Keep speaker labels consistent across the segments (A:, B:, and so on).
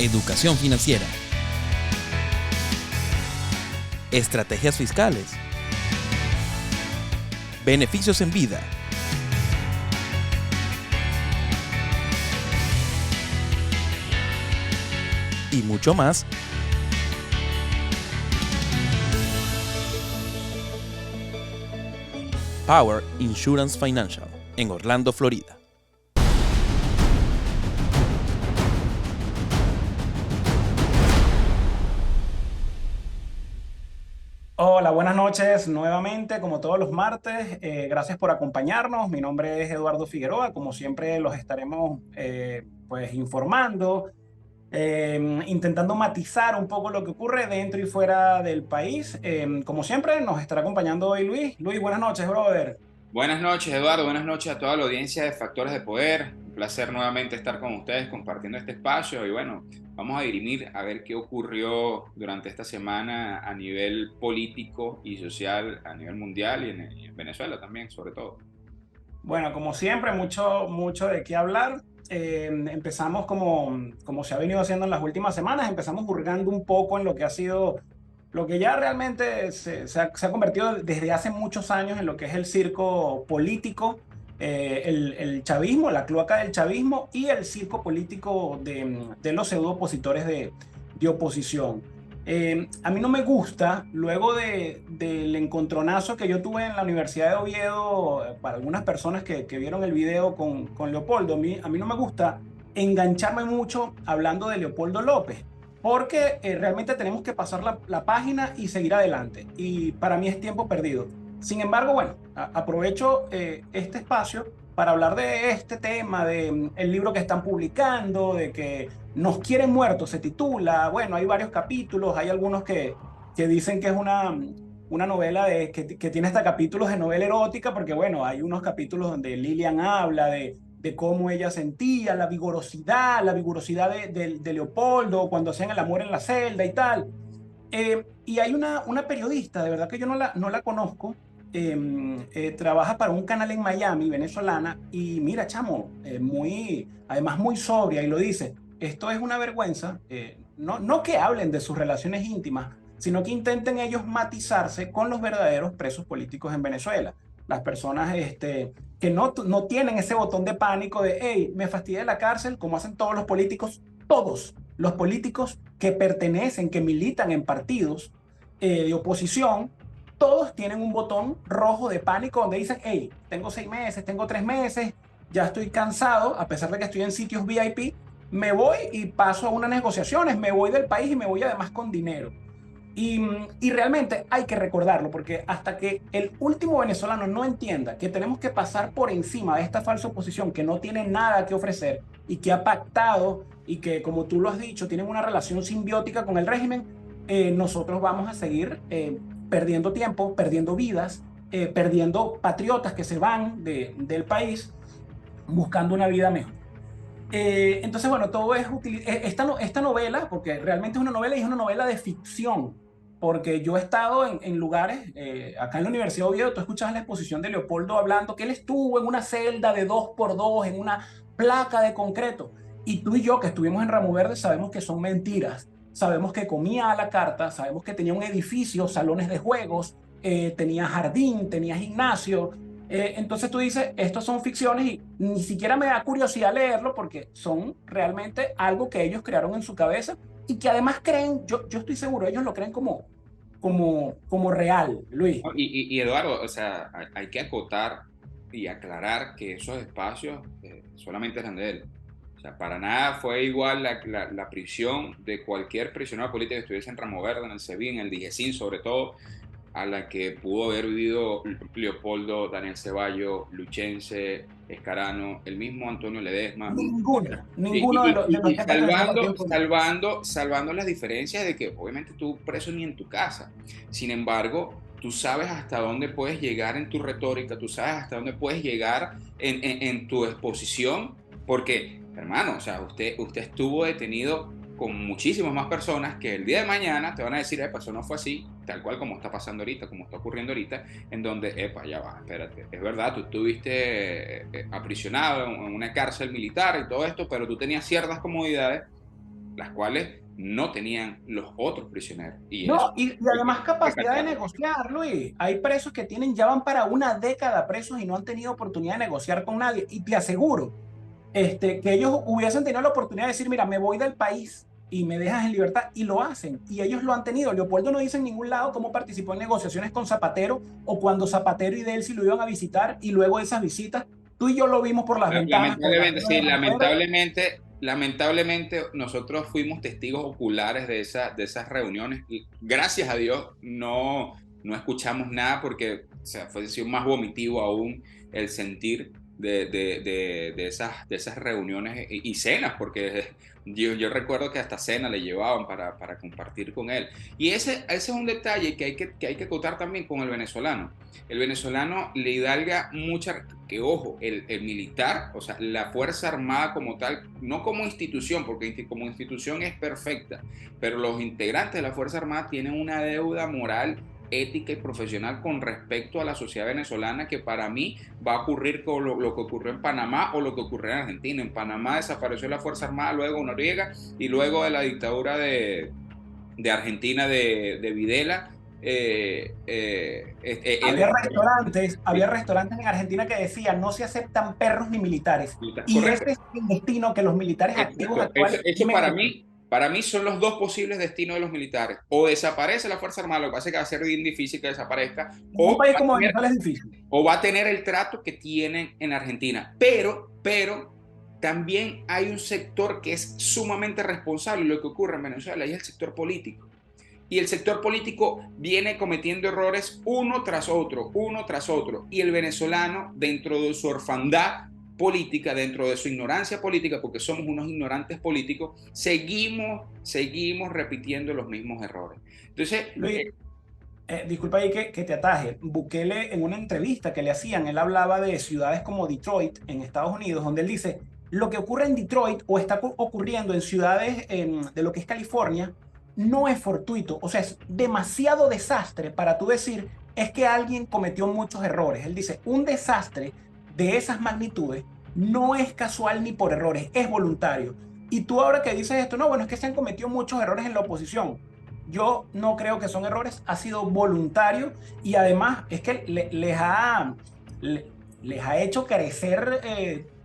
A: educación financiera, estrategias fiscales, beneficios en vida, y mucho más. Power Insurance Financial, en Orlando, Florida.
B: Hola, buenas noches nuevamente, como todos los martes. Gracias por acompañarnos. Mi nombre es Eduardo Figueroa. Como siempre, los estaremos pues informando, intentando matizar un poco lo que ocurre dentro y fuera del país. Como siempre, nos estará acompañando hoy Luis. Luis, buenas noches, brother.
C: Buenas noches, Eduardo. Buenas noches a toda la audiencia de Factores de Poder. Un placer nuevamente estar con ustedes compartiendo este espacio. Y bueno, vamos a dirimir a ver qué ocurrió durante esta semana a nivel político y social, a nivel mundial y en Venezuela también, sobre todo.
B: Bueno, como siempre, mucho de qué hablar. Empezamos como se ha venido haciendo en las últimas semanas, empezamos hurgando un poco en lo que ha sido, lo que ya realmente se ha convertido desde hace muchos años en lo que es el circo político, el chavismo, la cloaca del chavismo y el circo político de los pseudo opositores de oposición. A mí no me gusta, luego del encontronazo que yo tuve en la Universidad de Oviedo, para algunas personas que vieron el video con Leopoldo, a mí no me gusta engancharme mucho hablando de Leopoldo López, porque realmente tenemos que pasar la página y seguir adelante, y para mí es tiempo perdido. Sin embargo, bueno, aprovecho este espacio para hablar de este tema, de el libro que están publicando, de que nos quieren muertos, se titula. Bueno, hay varios capítulos, hay algunos que dicen que es una novela que tiene hasta capítulos de novela erótica, porque bueno, hay unos capítulos donde Lilian habla de cómo ella sentía la vigorosidad de Leopoldo cuando hacían el amor en la celda y tal. Y hay una periodista, de verdad que yo no la conozco, trabaja para un canal en Miami, venezolana, y mira, chamo, además muy sobria, y lo dice, esto es una vergüenza, no que hablen de sus relaciones íntimas, sino que intenten ellos matizarse con los verdaderos presos políticos en Venezuela. Las personas que no tienen ese botón de pánico de, hey, me fastidia la cárcel, como hacen todos los políticos que pertenecen, que militan en partidos de oposición, todos tienen un botón rojo de pánico donde dicen, hey, tengo 6 meses, tengo 3 meses, ya estoy cansado, a pesar de que estoy en sitios VIP, me voy y paso a unas negociaciones, me voy del país y me voy además con dinero. Y realmente hay que recordarlo, porque hasta que el último venezolano no entienda que tenemos que pasar por encima de esta falsa oposición que no tiene nada que ofrecer y que ha pactado y que, como tú lo has dicho, tienen una relación simbiótica con el régimen, nosotros vamos a seguir perdiendo tiempo, perdiendo vidas, perdiendo patriotas que se van del país buscando una vida mejor. Entonces, bueno, todo es esta novela, porque realmente es una novela y es una novela de ficción, porque yo he estado en lugares, acá en la Universidad de Oviedo, tú escuchabas la exposición de Leopoldo hablando que él estuvo en una celda de 2x2, en una placa de concreto, y tú y yo que estuvimos en Ramo Verde sabemos que son mentiras, sabemos que comía a la carta, sabemos que tenía un edificio, salones de juegos, tenía jardín, tenía gimnasio. Entonces tú dices, estos son ficciones y ni siquiera me da curiosidad leerlo porque son realmente algo que ellos crearon en su cabeza y que además creen, yo estoy seguro, ellos lo creen como real, Luis.
C: ¿No? Y Eduardo, o sea, hay que acotar y aclarar que esos espacios solamente eran de él. O sea, para nada fue igual la prisión de cualquier prisionero político que estuviese en Ramo Verde, en el SEBIN, en el DIGESIN, sobre todo, a la que pudo haber vivido Leopoldo, Daniel Ceballos, Luchense, Escarano, el mismo Antonio Ledesma.
B: Ninguno de los
C: Y
B: que pertenecen al partido político.
C: salvando las diferencias de que obviamente tú preso ni en tu casa. Sin embargo, tú sabes hasta dónde puedes llegar en tu retórica, tú sabes hasta dónde puedes llegar en tu exposición, porque, hermano, o sea, usted estuvo detenido con muchísimas más personas que el día de mañana te van a decir, eso no fue así, tal cual como está pasando ahorita, como está ocurriendo ahorita, en donde, ya va, espérate, es verdad, tú estuviste aprisionado en una cárcel militar y todo esto, pero tú tenías ciertas comodidades las cuales no tenían los otros prisioneros. Y
B: No,
C: eso
B: y además capacidad de negociar, Luis. Hay presos que ya van para una década presos y no han tenido oportunidad de negociar con nadie. Y te aseguro, que ellos hubiesen tenido la oportunidad de decir, mira, me voy del país y me dejas en libertad, y lo hacen, y ellos lo han tenido. Leopoldo no dice en ningún lado cómo participó en negociaciones con Zapatero, o cuando Zapatero y Delcy lo iban a visitar, y luego de esas visitas, tú y yo lo vimos por las ventanas.
C: Lamentablemente, sí, lamentablemente nosotros fuimos testigos oculares de esas reuniones. Y gracias a Dios no escuchamos nada, porque o sea, fue más vomitivo aún el sentir de esas reuniones y cenas, porque yo recuerdo que hasta cena le llevaban para compartir con él. Y ese es un detalle que hay que acotar también con el venezolano. El venezolano le hidalga mucha, que ojo, el militar, o sea, la Fuerza Armada como tal, no como institución, porque como institución es perfecta, pero los integrantes de la Fuerza Armada tienen una deuda moral, ética y profesional con respecto a la sociedad venezolana, que para mí va a ocurrir con lo que ocurrió en Panamá o lo que ocurrió en Argentina. En Panamá desapareció la Fuerza Armada, luego Noriega, y luego de la dictadura de Argentina de Videla.
B: Había restaurantes en Argentina que decían no se aceptan perros ni militares. Y
C: correcto.
B: ese es el destino que los militares activos actuales.
C: Eso para mí son los dos posibles destinos de los militares. O desaparece la Fuerza Armada, lo que pasa es que va a ser bien difícil que desaparezca.
B: En un país como Venezuela es difícil.
C: O va a tener el trato que tienen en Argentina. Pero también hay un sector que es sumamente responsable de lo que ocurre en Venezuela, y es el sector político. Y el sector político viene cometiendo errores uno tras otro. Y el venezolano, dentro de su orfandad política, dentro de su ignorancia política, porque somos unos ignorantes políticos, seguimos repitiendo los mismos errores. Entonces,
B: Luis, disculpa ahí que te ataje. Bukele, en una entrevista que le hacían, él hablaba de ciudades como Detroit en Estados Unidos, donde él dice, lo que ocurre en Detroit o está ocurriendo en ciudades de lo que es California no es fortuito. O sea, es demasiado desastre para tú decir es que alguien cometió muchos errores. Él dice, un desastre de esas magnitudes no es casual ni por errores, es voluntario. Y tú ahora que dices esto, no, bueno, es que se han cometido muchos errores en la oposición. Yo no creo que son errores, ha sido voluntario, y además es que les ha hecho crecer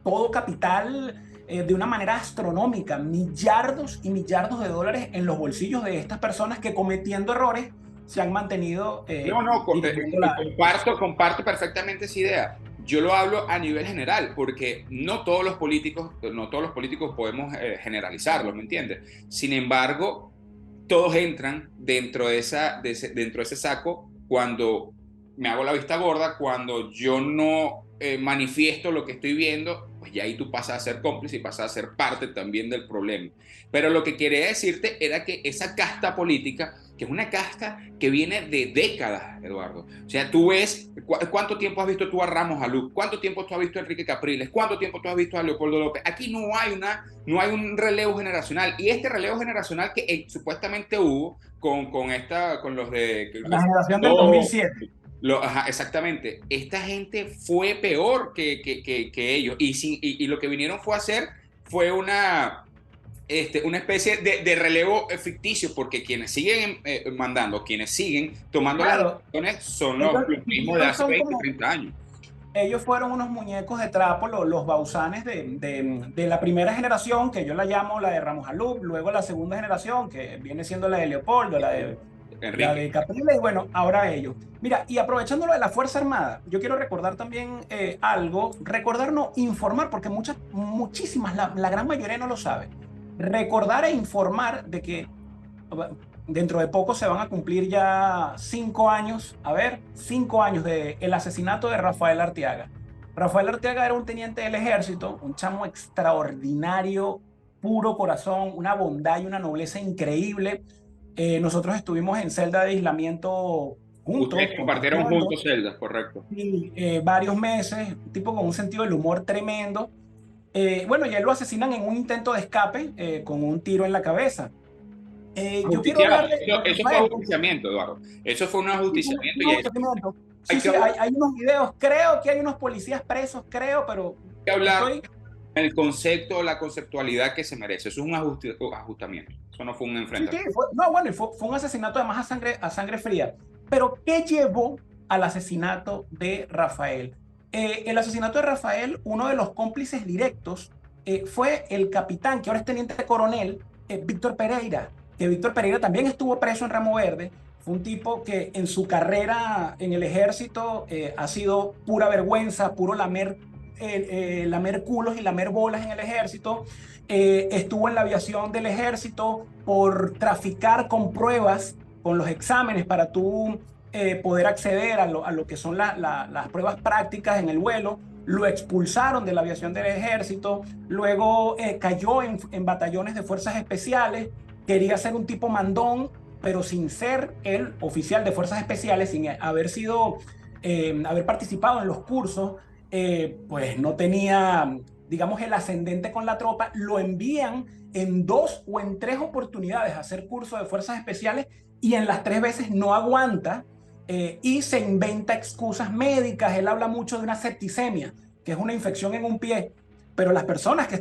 B: todo capital de una manera astronómica, millardos y millardos de dólares en los bolsillos de estas personas que, cometiendo errores, se han mantenido.
C: Comparto perfectamente esa idea. Yo lo hablo a nivel general, porque no todos los políticos podemos generalizarlo, ¿me entiendes? Sin embargo, todos entran dentro de ese saco cuando me hago la vista gorda, cuando yo no manifiesto lo que estoy viendo, pues ya ahí tú pasas a ser cómplice y pasas a ser parte también del problema. Pero lo que quería decirte era que esa casta política, que es una casta que viene de décadas, Eduardo. O sea, tú ves, ¿cuánto tiempo has visto tú a Ramos Alú? ¿Cuánto tiempo tú has visto a Enrique Capriles? ¿Cuánto tiempo tú has visto a Leopoldo López? Aquí no hay un relevo generacional. Y este relevo generacional que supuestamente hubo con los de...
B: La generación del 2007.
C: Exactamente. Esta gente fue peor que ellos. Y lo que vinieron fue a hacer fue una especie de relevo ficticio, porque quienes siguen mandando, quienes siguen tomando las decisiones son los mismos de hace 20, 30 años.
B: Ellos fueron unos muñecos de trapo, los bausanes de la primera generación, que yo la llamo la de Ramos Alú, luego la segunda generación, que viene siendo la de Leopoldo, la de Capriles, y bueno, ahora ellos. Mira, y aprovechando lo de la Fuerza Armada, yo quiero recordar también informar, porque muchísimas, la gran mayoría no lo sabe. Recordar e informar de que dentro de poco se van a cumplir ya 5 años, 5 años del asesinato de Rafael Arteaga. Rafael Arteaga era un teniente del ejército, un chamo extraordinario, puro corazón, una bondad y una nobleza increíble. Nosotros estuvimos en celda de aislamiento juntos.
C: Ustedes compartieron juntos celdas, correcto.
B: Sí, varios meses, un tipo con un sentido del humor tremendo. Bueno, y él lo asesinan en un intento de escape con un tiro en la cabeza. Yo quiero hablar
C: eso fue un ajusticiamiento, Eduardo. Eso fue un ajusticiamiento.
B: Hay unos videos, creo que hay unos policías presos, pero
C: hay el concepto o la conceptualidad que se merece. Eso es un ajustamiento. Eso no fue un enfrentamiento.
B: Sí, no, bueno, fue un asesinato además a sangre fría. Pero, ¿qué llevó al asesinato de Rafael? El asesinato de Rafael, uno de los cómplices directos, fue el capitán, que ahora es teniente coronel, Víctor Pereira, que Víctor Pereira también estuvo preso en Ramo Verde. Fue un tipo que en su carrera en el ejército ha sido pura vergüenza, puro lamer culos y lamer bolas en el ejército. Estuvo en la aviación del ejército por traficar con pruebas, con los exámenes para tú poder acceder a lo que son las pruebas prácticas en el vuelo. Lo expulsaron de la aviación del ejército, luego cayó en batallones de fuerzas especiales, quería ser un tipo mandón, pero sin ser el oficial de fuerzas especiales, sin haber participado en los cursos, pues no tenía, digamos, el ascendente con la tropa. Lo envían en 2 o en 3 oportunidades a hacer curso de fuerzas especiales y en las 3 veces no aguanta. Y se inventa excusas médicas. Él habla mucho de una septicemia, que es una infección en un pie, pero las personas que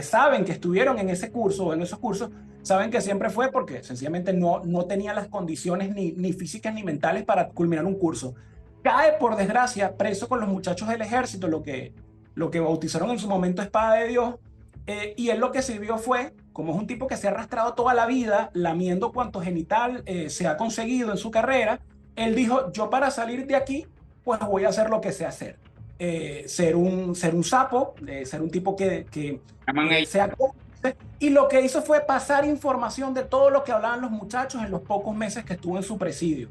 B: saben que estuvieron en ese curso o en esos cursos, saben que siempre fue porque sencillamente no tenía las condiciones ni físicas ni mentales para culminar un curso. Cae, por desgracia, preso con los muchachos del ejército, lo que bautizaron en su momento Espada de Dios. Y él lo que sirvió fue, como es un tipo que se ha arrastrado toda la vida lamiendo cuanto genital se ha conseguido en su carrera, él dijo: yo para salir de aquí, pues voy a hacer lo que sé hacer. Ser un sapo, ser un tipo que sea cómplice. Y lo que hizo fue pasar información de todo lo que hablaban los muchachos en los pocos meses que estuvo en su presidio.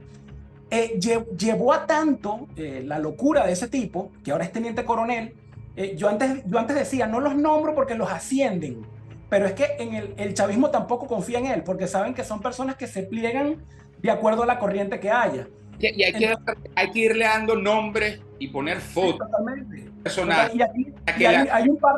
B: Llevó a tanto la locura de ese tipo, que ahora es teniente coronel. Yo antes decía, no los nombro porque los ascienden, pero es que el chavismo tampoco confía en él, porque saben que son personas que se pliegan de acuerdo a la corriente que haya.
C: Y hay que irle dando nombres y poner fotos.
B: Totalmente.
C: Personajes.
B: Hay un par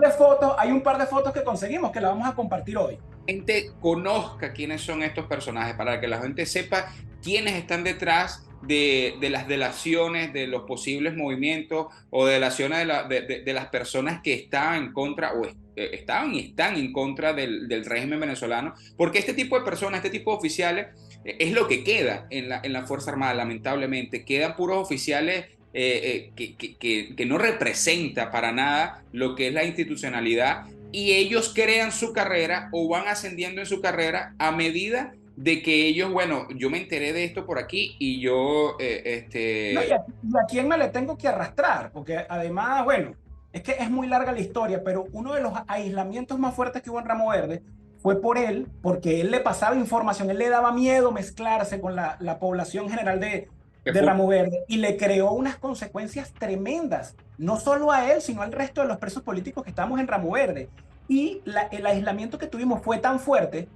B: de fotos que conseguimos, que la vamos a compartir hoy.
C: La gente conozca quiénes son estos personajes, para que la gente sepa quiénes están detrás de las delaciones, de los posibles movimientos o delaciones de las personas que estaban en contra o estaban y están en contra del régimen venezolano, porque este tipo de personas, este tipo de oficiales es lo que queda en la Fuerza Armada. Lamentablemente quedan puros oficiales que no representa para nada lo que es la institucionalidad, y ellos crean su carrera o van ascendiendo en su carrera a medida de que ellos, bueno, yo me enteré de esto por aquí y yo...
B: No, y a quién me le tengo que arrastrar, porque además, bueno, es que es muy larga la historia, pero uno de los aislamientos más fuertes que hubo en Ramo Verde fue por él, porque él le pasaba información, él le daba miedo mezclarse con la población general de Ramo Verde, y le creó unas consecuencias tremendas, no solo a él, sino al resto de los presos políticos que estábamos en Ramo Verde. Y el aislamiento que tuvimos fue tan fuerte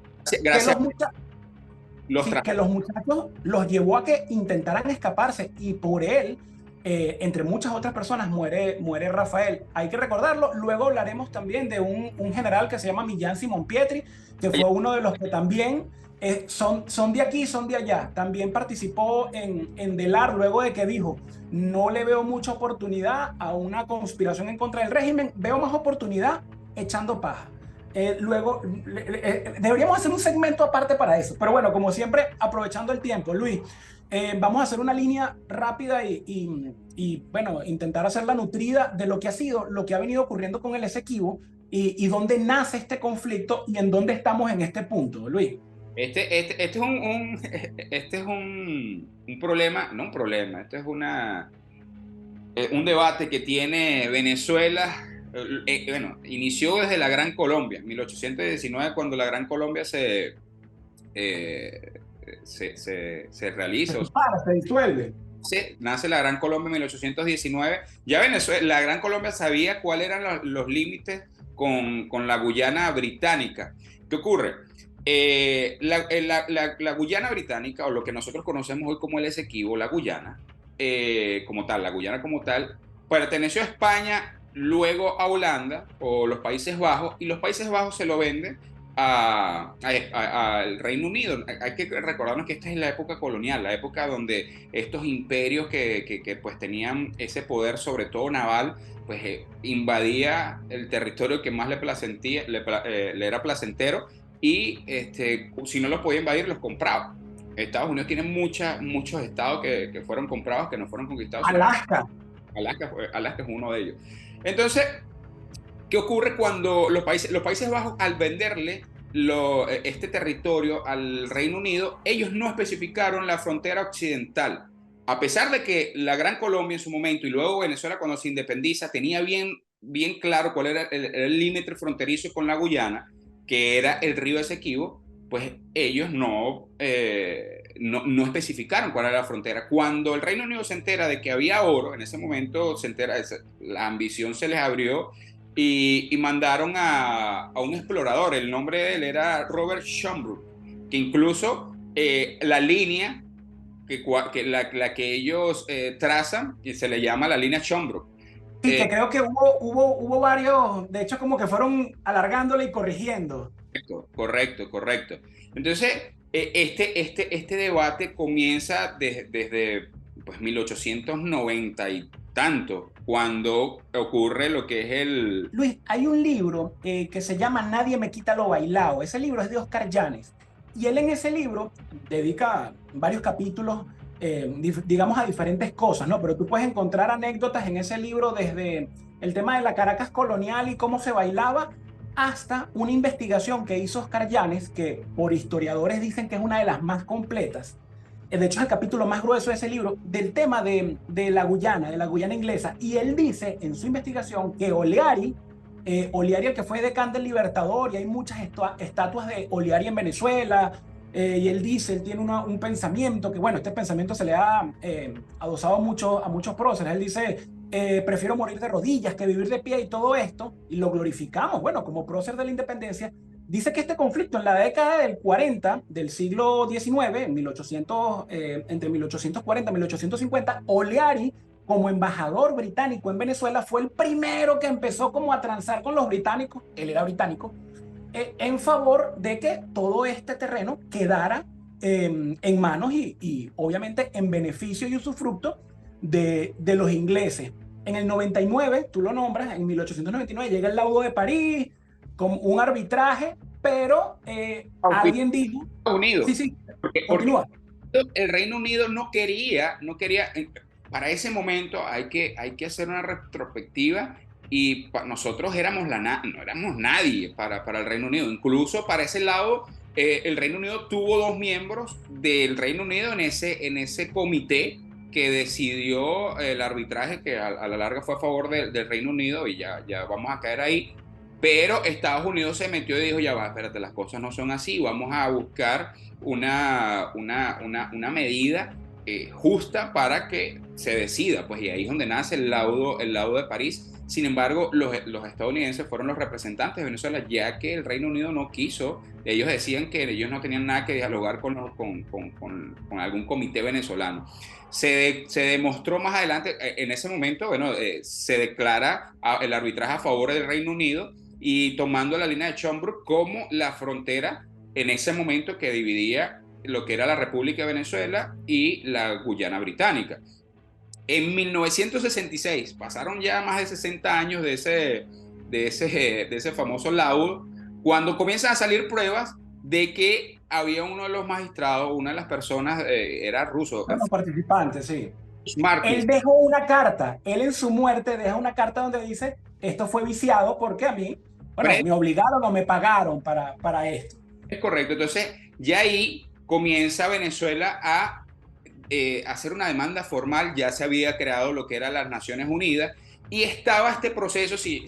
B: que los muchachos los llevó a que intentaran escaparse, y por él, entre muchas otras personas, muere Rafael. Hay que recordarlo. Luego hablaremos también de un general que se llama Millán Simón Pietri, que fue uno de los que también son de aquí, son de allá. También participó en Delar, luego de que dijo: no le veo mucha oportunidad a una conspiración en contra del régimen, veo más oportunidad echando paja. Luego deberíamos hacer un segmento aparte para eso, pero bueno, como siempre, aprovechando el tiempo, Luis, vamos a hacer una línea rápida y bueno, intentar hacerla nutrida de lo que ha sido, lo que ha venido ocurriendo con el Esequibo, y dónde nace este conflicto y en dónde estamos en este punto, Luis.
C: Este es un problema, no un problema, este es un debate que tiene Venezuela. Bueno, inició desde la Gran Colombia, en 1819, cuando la Gran Colombia se realiza.
B: Se disuelve.
C: Nace la Gran Colombia en 1819. Ya Venezuela, la Gran Colombia sabía cuáles eran los límites con la Guyana británica. ¿Qué ocurre? La Guyana británica, o lo que nosotros conocemos hoy como el Esequibo, la Guyana como tal, perteneció a España, luego a Holanda o los Países Bajos, y los Países Bajos se lo venden al Reino Unido. Hay que recordarnos que esta es la época colonial, la época donde estos imperios que pues tenían ese poder, sobre todo naval, pues invadía el territorio que más le era placentero, y si no los podía invadir, los compraba. Estados Unidos tiene muchos estados que fueron comprados, que no fueron conquistados.
B: Alaska.
C: Alaska es uno de ellos. Entonces, ¿qué ocurre cuando los Países Bajos, al venderle este territorio al Reino Unido, ellos no especificaron la frontera occidental? A pesar de que la Gran Colombia en su momento y luego Venezuela cuando se independiza tenía bien claro cuál era el límite fronterizo con la Guyana, que era el río Esequibo, pues ellos no especificaron cuál era la frontera. Cuando el Reino Unido se entera de que había oro, en ese momento la ambición se les abrió, y mandaron a un explorador. El nombre de él era Robert Schomburgk, que incluso la línea la que ellos trazan, y se le llama la línea Schomburgk.
B: Sí, que creo que hubo varios, de hecho como que fueron alargándole y corrigiendo.
C: Correcto. Entonces, este debate comienza desde pues 1890 y tanto, cuando ocurre lo que es el...
B: Luis, hay un libro que se llama Nadie me quita lo bailado. Ese libro es de Oscar Llanes. Y él en ese libro dedica varios capítulos, digamos, a diferentes cosas, ¿no? Pero tú puedes encontrar anécdotas en ese libro desde el tema de la Caracas colonial y cómo se bailaba, hasta una investigación que hizo Oscar Llanes, que por historiadores dicen que es una de las más completas. De hecho, es el capítulo más grueso de ese libro, del tema de la Guyana inglesa. Y él dice en su investigación que Oleari, el que fue decán del Libertador, y hay muchas estatuas de Oleari en Venezuela, y él tiene un pensamiento que, bueno, este pensamiento se le ha adosado a muchos próceres. Él dice, prefiero morir de rodillas que vivir de pie, y todo esto, y lo glorificamos, bueno, como prócer de la independencia. Dice que este conflicto en la década del 40 del siglo XIX, entre 1840 y 1850, Oleari, como embajador británico en Venezuela, fue el primero que empezó como a transar con los británicos, él era británico, en favor de que todo este terreno quedara en manos y obviamente en beneficio y usufructo de los ingleses. En el 99, tú lo nombras, en 1899 llega el laudo de París con un arbitraje, pero alguien dijo...
C: Unido.
B: Sí,
C: porque el Reino Unido no quería, para ese momento hay que hacer una retrospectiva, y nosotros no éramos nadie para el Reino Unido. Incluso para ese lado, el Reino Unido tuvo 2 miembros del Reino Unido en ese comité que decidió el arbitraje, que a la larga fue a favor del Reino Unido, y ya vamos a caer ahí. Pero Estados Unidos se metió y dijo, ya va, espérate, las cosas no son así, vamos a buscar una medida justa para que se decida, pues, y ahí es donde nace el laudo de París. Sin embargo, los estadounidenses fueron los representantes de Venezuela, ya que el Reino Unido no quiso. Ellos decían que ellos no tenían nada que dialogar con algún comité venezolano. Se demostró más adelante, en ese momento, bueno, se declara el arbitraje a favor del Reino Unido, y tomando la línea de Schomburgk como la frontera en ese momento que dividía lo que era la República de Venezuela y la Guyana Británica. En 1966, pasaron ya más de 60 años de ese famoso laudo, cuando comienzan a salir pruebas de que había uno de los magistrados, una de las personas, era ruso.
B: Los participantes, sí.
C: Marquis.
B: Él dejó una carta, él en su muerte deja una carta donde dice, esto fue viciado porque a mí, bueno, me obligaron o me pagaron para esto.
C: Es correcto. Entonces, ya ahí comienza Venezuela a hacer una demanda formal. Ya se había creado lo que eran las Naciones Unidas, y estaba este proceso, si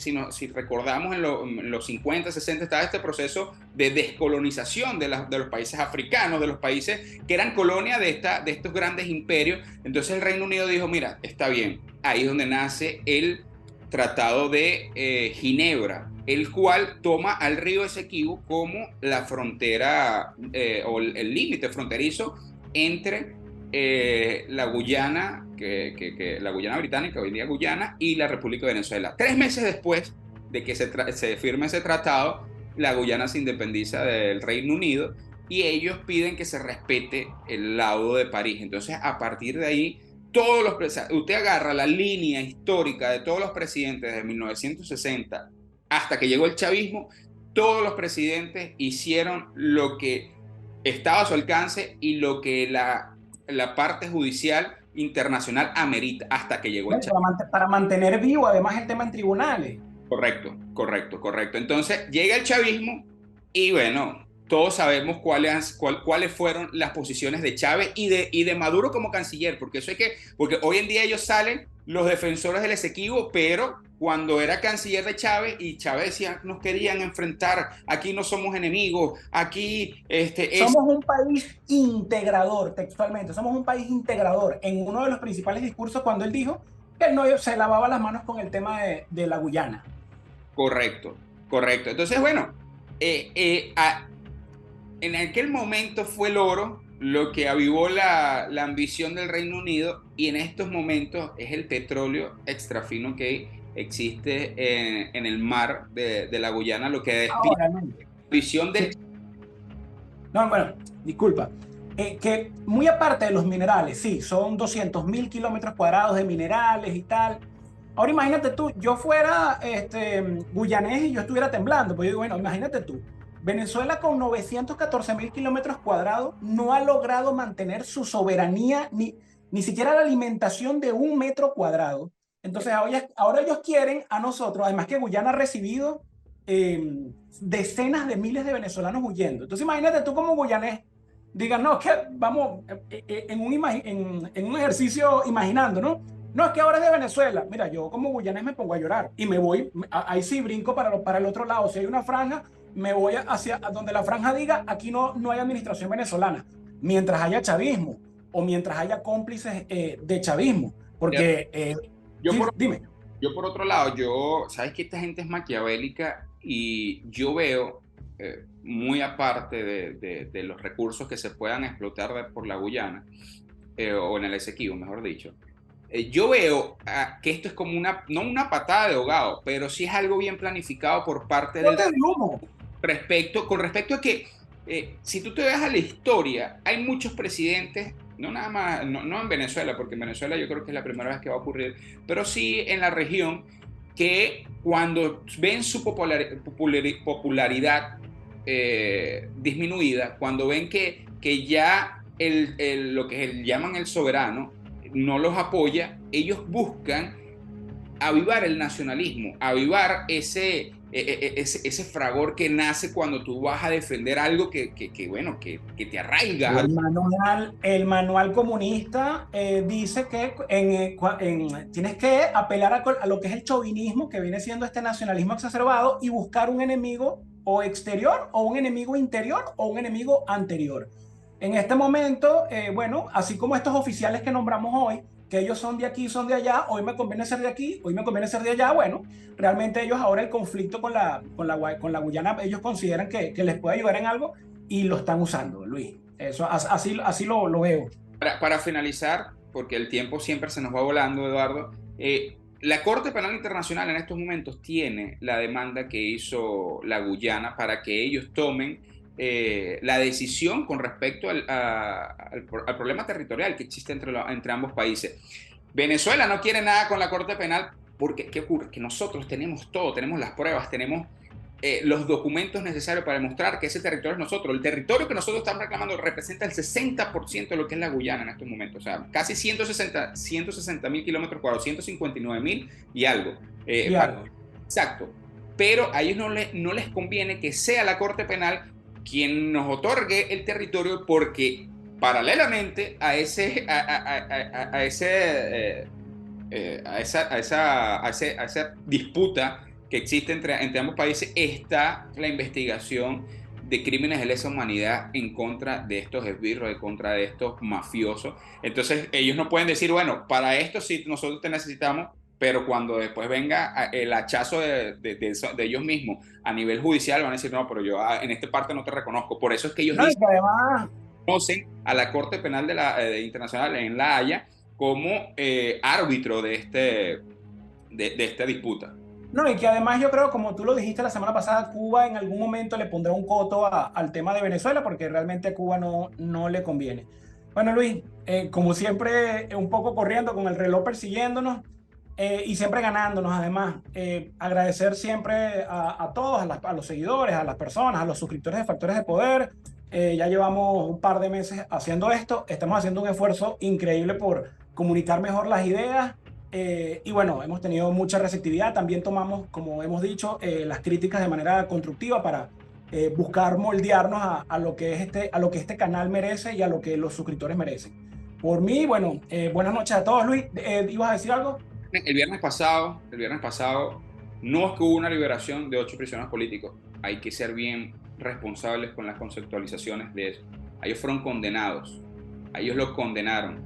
C: recordamos, en los 50, 60, estaba este proceso de descolonización de los países africanos, de los países que eran colonia de estos grandes imperios. Entonces el Reino Unido dijo, mira, está bien. Ahí es donde nace el Tratado de Ginebra, el cual toma al río Esequibo como la frontera o el límite fronterizo entre la Guyana, la Guyana Británica, hoy en día Guyana, y la República de Venezuela. 3 meses después de que se firme ese tratado, la Guyana se independiza del Reino Unido y ellos piden que se respete el laudo de París. Entonces, a partir de ahí, usted agarra la línea histórica de todos los presidentes de 1960 hasta que llegó el chavismo, todos los presidentes hicieron lo que estaba a su alcance y lo que la parte judicial internacional amerita hasta que llegó el chavismo.
B: Para mantener vivo además el tema en tribunales.
C: Correcto, correcto, correcto. Entonces llega el chavismo y bueno, todos sabemos cuáles fueron las posiciones de Chávez y de Maduro como canciller, porque porque hoy en día ellos salen los defensores del Esequibo, pero cuando era canciller de Chávez y Chávez decía, nos querían enfrentar, aquí no somos enemigos, aquí
B: somos un país integrador, textualmente, somos un país integrador. En uno de los principales discursos cuando él dijo que él no se lavaba las manos con el tema de la Guyana.
C: Correcto, correcto. Entonces, bueno, en aquel momento fue el oro lo que avivó la ambición del Reino Unido y en estos momentos es el petróleo extra fino que existe en el mar de la Guyana, lo que despide la visión del...
B: No, bueno, disculpa. Que muy aparte de los minerales, sí, son 200.000 kilómetros cuadrados de minerales y tal. Ahora imagínate tú, yo fuera guyanés y yo estuviera temblando, pues yo digo, bueno, imagínate tú, Venezuela con 914.000 kilómetros cuadrados no ha logrado mantener su soberanía, ni siquiera la alimentación de 1 metro cuadrado. Entonces ahora ellos quieren a nosotros, además que Guyana ha recibido decenas de miles de venezolanos huyendo. Entonces imagínate tú como guyanés, digan, no, que vamos en un ejercicio imaginando, ¿no? No, es que ahora es de Venezuela. Mira, yo como guyanés me pongo a llorar y me voy, ahí sí brinco para el otro lado. Si hay una franja, me voy hacia donde la franja diga, aquí no hay administración venezolana. Mientras haya chavismo o mientras haya cómplices de chavismo. Porque, dime.
C: Yo por otro lado, sabes que esta gente es maquiavélica y yo veo, muy aparte de los recursos que se puedan explotar por la Guyana, o en el Esequibo, mejor dicho, yo veo que esto es como no una patada de ahogado, pero sí es algo bien planificado por parte del... Con respecto a que, si tú te ves a la historia, hay muchos presidentes, no nada más, no en Venezuela, porque en Venezuela yo creo que es la primera vez que va a ocurrir, pero sí en la región, que cuando ven su popularidad disminuida, cuando ven que ya lo que llaman el soberano no los apoya, ellos buscan avivar el nacionalismo, avivar ese fragor que nace cuando tú vas a defender algo que te arraiga.
B: El manual comunista dice que tienes que apelar a lo que es el chauvinismo, que viene siendo este nacionalismo exacerbado, y buscar un enemigo o exterior, o un enemigo interior, o un enemigo anterior. En este momento, bueno, así como estos oficiales que nombramos hoy, que ellos son de aquí, son de allá, hoy me conviene ser de aquí, hoy me conviene ser de allá, bueno, realmente ellos ahora el conflicto con la Guyana, ellos consideran que les puede ayudar en algo y lo están usando, Luis. Eso, así lo veo.
C: Para finalizar, porque el tiempo siempre se nos va volando, Eduardo, la Corte Penal Internacional en estos momentos tiene la demanda que hizo la Guyana para que ellos tomen la decisión con respecto al problema territorial que existe entre ambos países. Venezuela no quiere nada con la Corte Penal porque, ¿qué ocurre? Que nosotros tenemos todo, tenemos las pruebas, tenemos los documentos necesarios para demostrar que ese territorio es nosotros. El territorio que nosotros estamos reclamando representa el 60% de lo que es la Guyana en estos momentos, o sea, casi 160.000 kilómetros cuadrados, 159.000 y algo. Exacto. Pero a ellos no les conviene que sea la Corte Penal quien nos otorgue el territorio, porque paralelamente a esa disputa que existe entre ambos países está la investigación de crímenes de lesa humanidad en contra de estos esbirros, en contra de estos mafiosos. Entonces ellos no pueden decir, bueno, para esto sí nosotros te necesitamos, pero cuando después venga el hachazo de ellos mismos a nivel judicial, van a decir, no, pero yo en esta parte no te reconozco. Por eso es que ellos conocen a la Corte Penal Internacional en La Haya como árbitro de esta disputa.
B: No, y que además yo creo, como tú lo dijiste la semana pasada, Cuba en algún momento le pondrá un coto al tema de Venezuela porque realmente a Cuba no le conviene. Bueno, Luis, como siempre, un poco corriendo con el reloj persiguiéndonos y siempre ganándonos además. Agradecer siempre a todos, a los seguidores, a las personas, a los suscriptores de Factores de Poder. Ya llevamos un par de meses haciendo esto. Estamos haciendo un esfuerzo increíble por comunicar mejor las ideas y bueno, hemos tenido mucha receptividad. También tomamos, como hemos dicho, las críticas de manera constructiva para buscar moldearnos a lo que es a lo que este canal merece y a lo que los suscriptores merecen. Por mí, bueno, buenas noches a todos. Luis, ¿ibas a decir algo?
C: El viernes pasado, no es que hubo una liberación de 8 prisioneros políticos. Hay que ser bien responsables con las conceptualizaciones de eso. Ellos fueron condenados. A ellos los condenaron.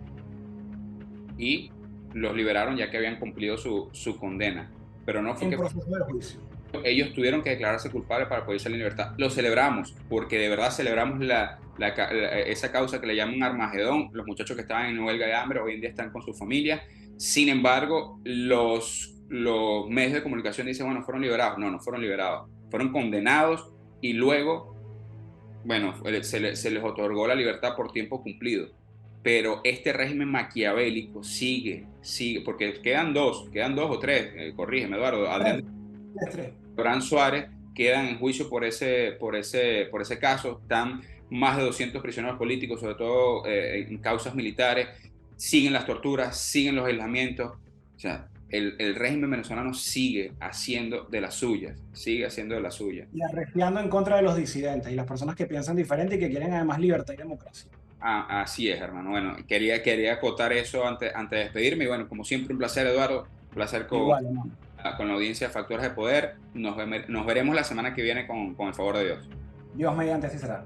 C: Y los liberaron ya que habían cumplido su condena. Pero no fue
B: En
C: que
B: proceso de juicio.
C: ellos tuvieron que declararse culpables para poder salir en libertad. Lo celebramos, porque de verdad celebramos esa causa que le llaman Armagedón. Los muchachos que estaban en huelga de hambre hoy en día están con su familia. Sin embargo, los medios de comunicación dicen, bueno, fueron liberados. No fueron liberados. Fueron condenados y luego, bueno, se les otorgó la libertad por tiempo cumplido. Pero este régimen maquiavélico sigue, porque quedan dos o tres, corrígeme, Eduardo, Adrián Suárez quedan en juicio por ese caso. Están más de 200 prisioneros políticos, sobre todo en causas militares. Siguen las torturas, siguen los aislamientos. O sea, el régimen venezolano sigue haciendo de las suyas.
B: Y arreciando en contra de los disidentes y las personas que piensan diferente y que quieren además libertad y democracia.
C: Así es, hermano. Bueno, quería acotar eso antes de despedirme. Y bueno, como siempre, un placer, Eduardo. Un placer con la audiencia de Factores de Poder. Nos veremos la semana que viene con el favor de Dios.
B: Dios mediante, así será.